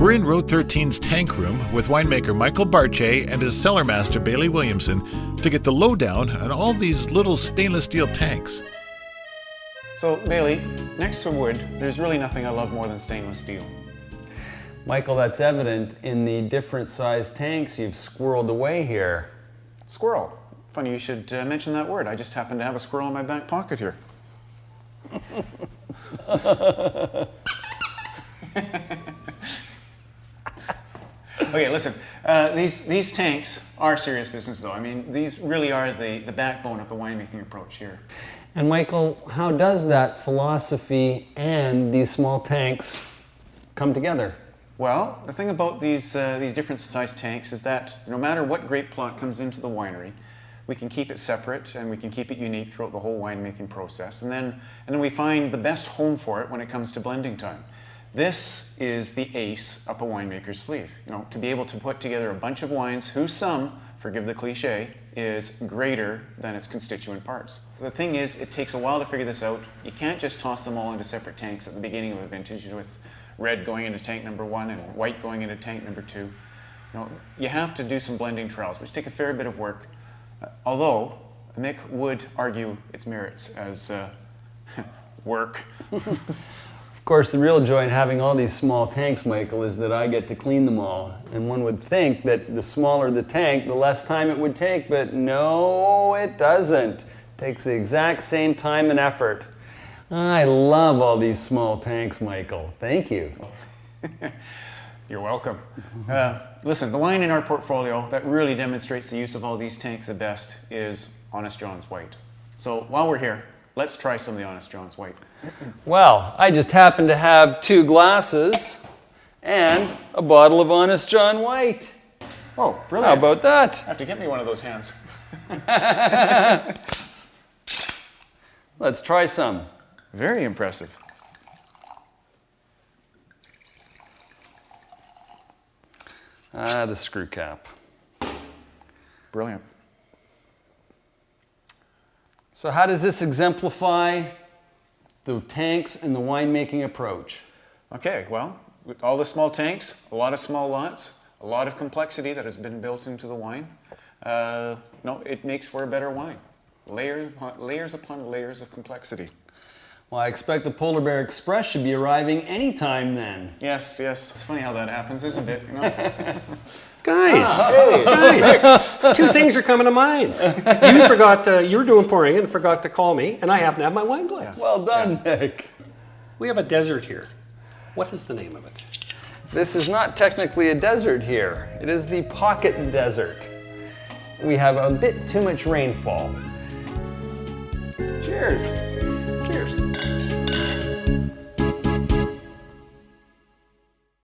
We're in Road 13's tank room with winemaker Michael Barche and his cellar master Bailey Williamson to get the lowdown on all these little stainless steel tanks. So, Bailey, next to wood, there's really nothing I love more than stainless steel. Michael, that's evident in the different sized tanks you've squirreled away here. Squirrel. Funny you should mention that word. I just happen to have a squirrel in my back pocket here. Okay, listen, these tanks are serious business though. I mean, these really are the backbone of the winemaking approach here. And Michael, how does that philosophy and these small tanks come together? Well, the thing about these different size tanks is that no matter what grape plot comes into the winery, we can keep it separate and we can keep it unique throughout the whole winemaking process. And then we find the best home for it when it comes to blending time. This is the ace up a winemaker's sleeve. You know, to be able to put together a bunch of wines whose sum, forgive the cliche, is greater than its constituent parts. The thing is, it takes a while to figure this out. You can't just toss them all into separate tanks at the beginning of a vintage, with red going into tank number 1 and white going into tank number 2. You know, you have to do some blending trials, which take a fair bit of work. Although Mick would argue its merits as work. Of course, the real joy in having all these small tanks, Michael, is that I get to clean them all. And one would think that the smaller the tank, the less time it would take, but no, it doesn't. It takes the exact same time and effort. I love all these small tanks, Michael. Thank you. You're welcome. Listen, the wine in our portfolio that really demonstrates the use of all these tanks the best is Honest John's White. So while we're here, let's try some of the Honest John's White. Well, I just happen to have 2 glasses and a bottle of Honest John White. Oh, brilliant. How about that? I have to get me one of those hands. Let's try some. Very impressive. The screw cap. Brilliant. So how does this exemplify the tanks and the winemaking approach? Okay, well, with all the small tanks, a lot of small lots, a lot of complexity that has been built into the wine. No, it makes for a better wine. Layers upon layers of complexity. Well, I expect the Polar Bear Express should be arriving anytime then. Yes, yes. It's funny how that happens, isn't it? You know? Guys, 2 things are coming to mind. You forgot, you were doing pouring and forgot to call me, and I happen to have my wine glass. Well done, Nick. We have a desert here. What is the name of it? This is not technically a desert here. It is the Pocket Desert. We have a bit too much rainfall. Cheers.